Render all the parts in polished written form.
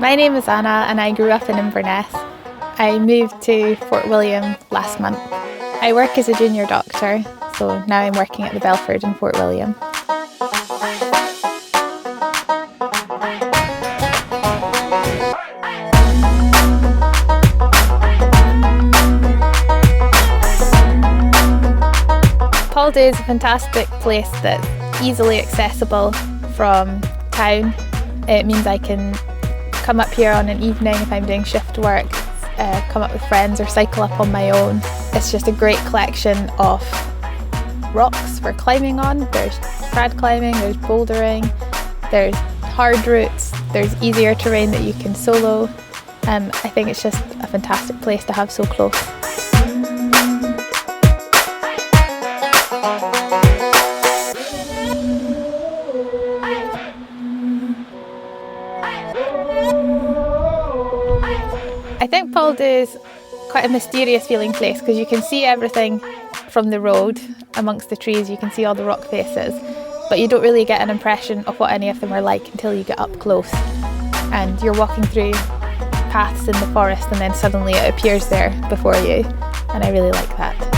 My name is Anna and I grew up in Inverness. I moved to Fort William last month. I work as a junior doctor, so now I'm working at the Belford in Fort William. Polldubh is a fantastic place that's easily accessible from town. It means I can come up here on an evening if I'm doing shift work, come up with friends or cycle up on my own. It's just a great collection of rocks for climbing on. There's trad climbing, there's bouldering, there's hard routes, there's easier terrain that you can solo. I think it's just a fantastic place to have so close. I think Polldubh is quite a mysterious feeling place because you can see everything from the road amongst the trees, you can see all the rock faces, but you don't really get an impression of what any of them are like until you get up close and you're walking through paths in the forest and then suddenly it appears there before you, and I really like that.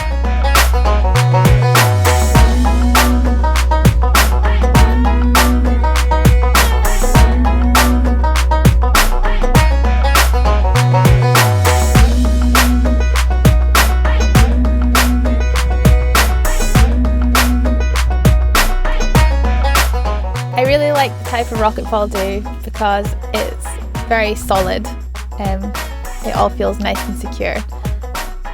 I really like the type of rock at Polldubh because it's very solid. It all feels nice and secure.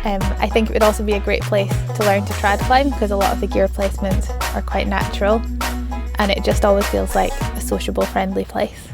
I think it would also be a great place to learn to trad climb because a lot of the gear placements are quite natural and it just always feels like a sociable, friendly place.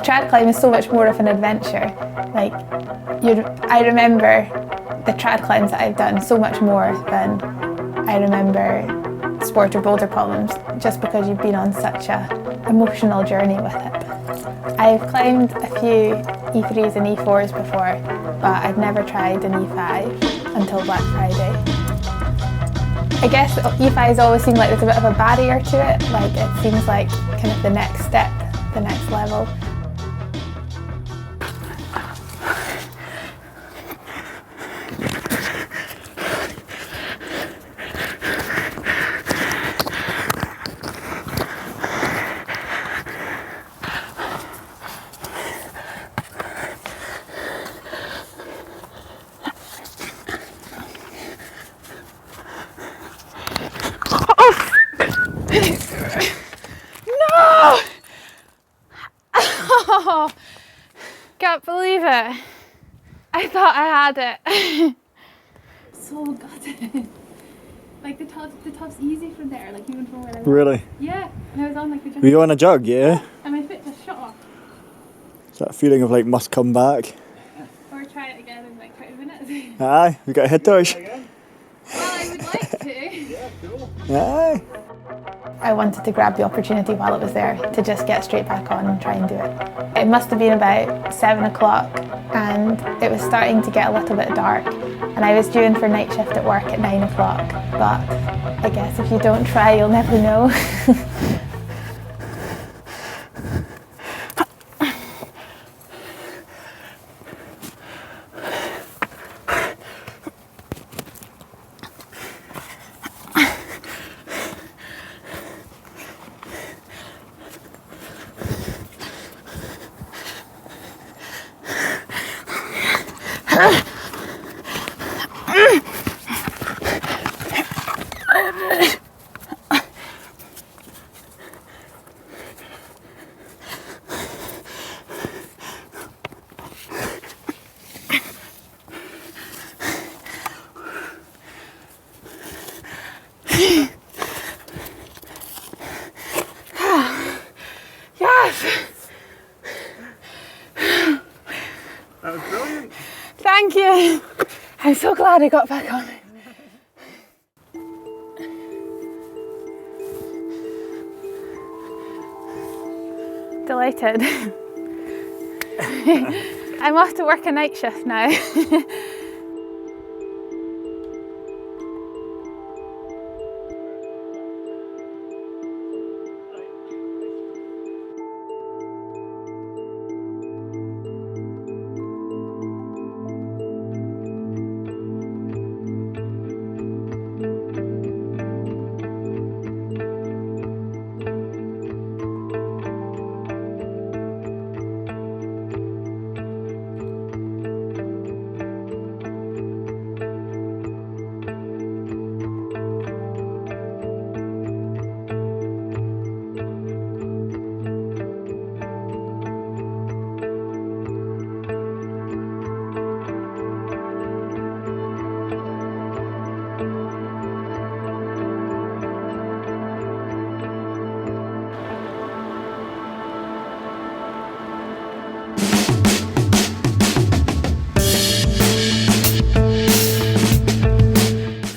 Trad climb is so much more of an adventure. I remember the trad climbs that I've done so much more than I remember sport or boulder problems, just because you've been on such a emotional journey with it. I've climbed a few E3s and E4s before, but I've never tried an E5 until Black Friday. I guess E5s always seem like there's a bit of a barrier to it, it seems like kind of the next step, the next level. No! Oh, can't believe it. I thought I had it. So gutted. The top's easy from there, even from where I was. Really? Yeah, and I was on a jug. Were you on a jug, yeah? And my foot just shut off. Is that feeling of must come back? Or try it again in 20 minutes. Aye, we got a head touch. Well, I would like to. Yeah, cool. Aye. I wanted to grab the opportunity while it was there to just get straight back on and try and do it. It must have been about 7 o'clock and it was starting to get a little bit dark and I was due in for night shift at work at 9 o'clock, but I guess if you don't try you'll never know. That was brilliant. Thank you. I'm so glad I got back on it. Delighted. I'm off to work a night shift now.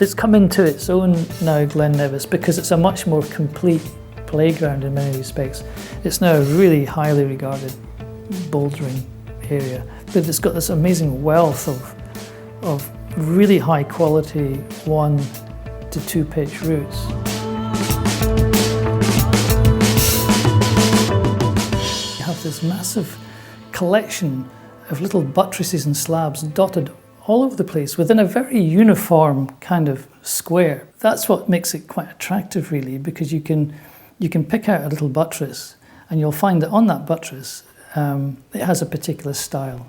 It's come into its own now, Glen Nevis, because it's a much more complete playground in many respects. It's now a really highly regarded bouldering area, but it's got this amazing wealth of really high quality 1 to 2 pitch routes. You have this massive collection of little buttresses and slabs dotted all over the place within a very uniform kind of square. That's what makes it quite attractive really, because you can pick out a little buttress and you'll find that on that buttress it has a particular style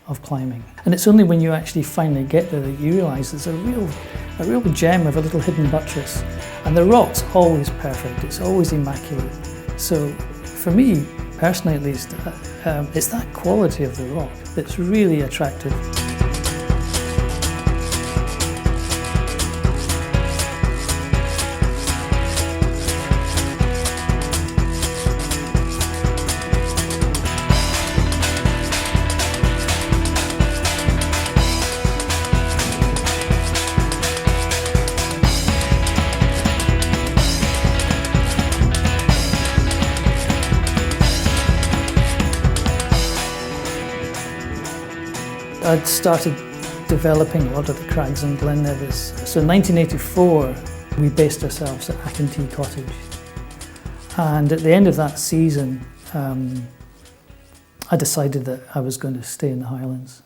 of climbing. And it's only when you actually finally get there that you realise there's a real gem of a little hidden buttress. And the rock's always perfect, it's always immaculate. So for me, personally at least, it's that quality of the rock that's really attractive. I'd started developing a lot of the crags in Glen Nevis. So in 1984, we based ourselves at Achintee Cottage. And at the end of that season, I decided that I was going to stay in the Highlands.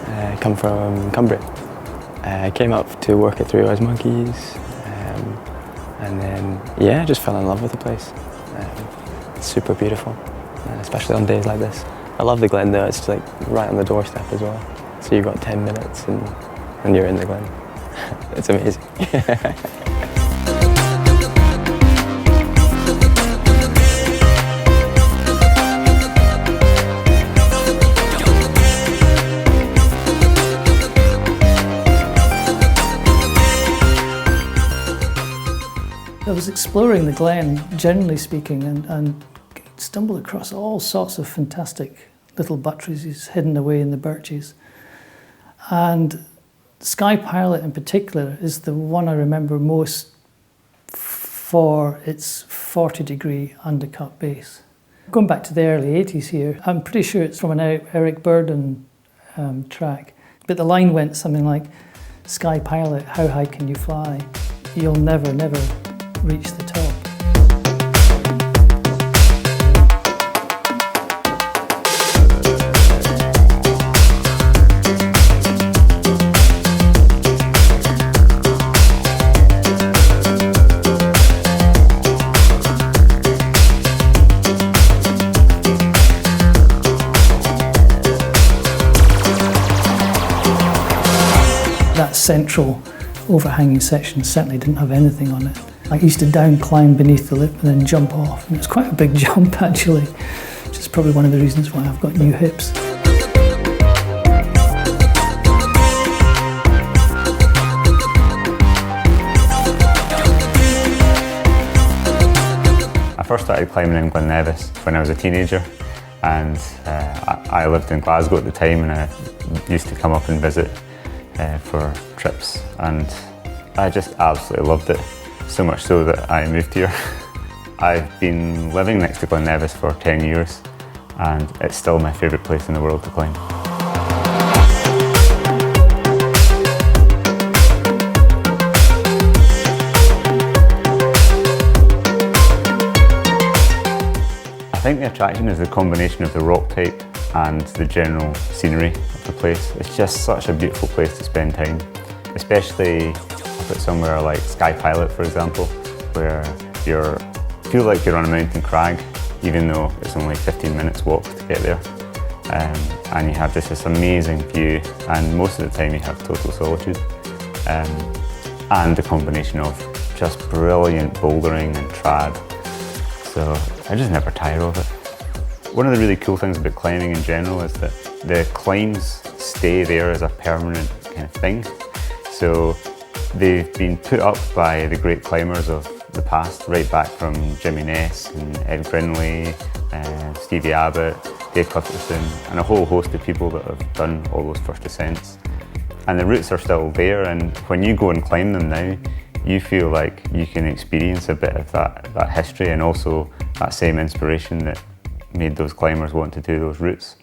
I come from Cumbria. I came up to work at Three Wise Monkeys, and then yeah, just fell in love with the place. It's super beautiful, especially on days like this. I love the Glen though, it's like right on the doorstep as well. So you've got 10 minutes and you're in the Glen. It's amazing. I was exploring the Glen, generally speaking, and stumbled across all sorts of fantastic little buttresses hidden away in the birches. And Sky Pilot in particular is the one I remember most for its 40-degree undercut base. Going back to the early 80s here, I'm pretty sure it's from an Eric Burden track, but the line went something like, "Sky Pilot, how high can you fly? You'll never, never reach the top." That central overhanging section certainly didn't have anything on it. I used to down climb beneath the lip and then jump off, and it was quite a big jump actually, which is probably one of the reasons why I've got new hips. I first started climbing in Glen Nevis when I was a teenager, and I lived in Glasgow at the time, and I used to come up and visit for trips, and I just absolutely loved it, so much so that I moved here. I've been living next to Glen Nevis for 10 years, and it's still my favourite place in the world to climb. I think the attraction is the combination of the rock type and the general scenery of the place. It's just such a beautiful place to spend time, especially if it's somewhere like Sky Pilot, for example, where you feel like you're on a mountain crag, even though it's only 15 minutes walk to get there. And you have just this amazing view, and most of the time you have total solitude. And the combination of just brilliant bouldering and trad. So I just never tire of it. One of the really cool things about climbing in general is that the climbs stay there as a permanent kind of thing. So they've been put up by the great climbers of the past, right back from Jimmy Ness and Ed Grinley, Stevie Abbott, Dave Clifferson, and a whole host of people that have done all those first ascents. And the routes are still there, and when you go and climb them now, you feel like you can experience a bit of that history and also that same inspiration that made those climbers want to do those routes.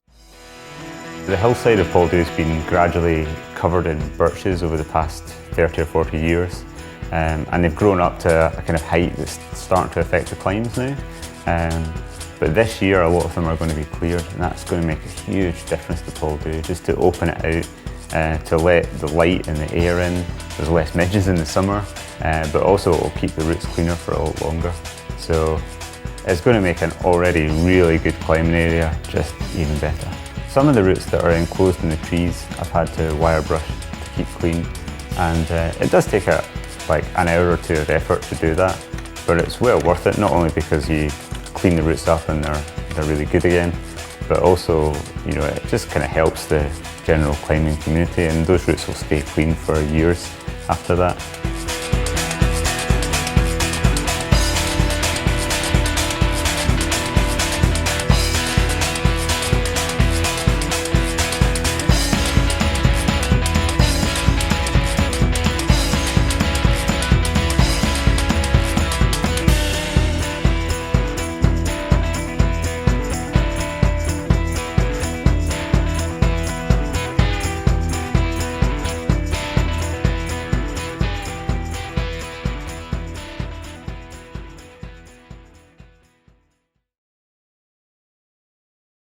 The hillside of Polldubh has been gradually covered in birches over the past 30 or 40 years, and they've grown up to a kind of height that's starting to affect the climbs now. But this year a lot of them are going to be cleared, and that's going to make a huge difference to Polldubh, just to open it out, to let the light and the air in. There's less midges in the summer, but also it will keep the routes cleaner for a lot longer. So it's going to make an already really good climbing area just even better. Some of the routes that are enclosed in the trees I've had to wire brush to keep clean, and it does take like an hour or two of effort to do that, but it's well worth it, not only because you clean the routes up and they're really good again, but also, you know, it just kind of helps the general climbing community, and those routes will stay clean for years after that.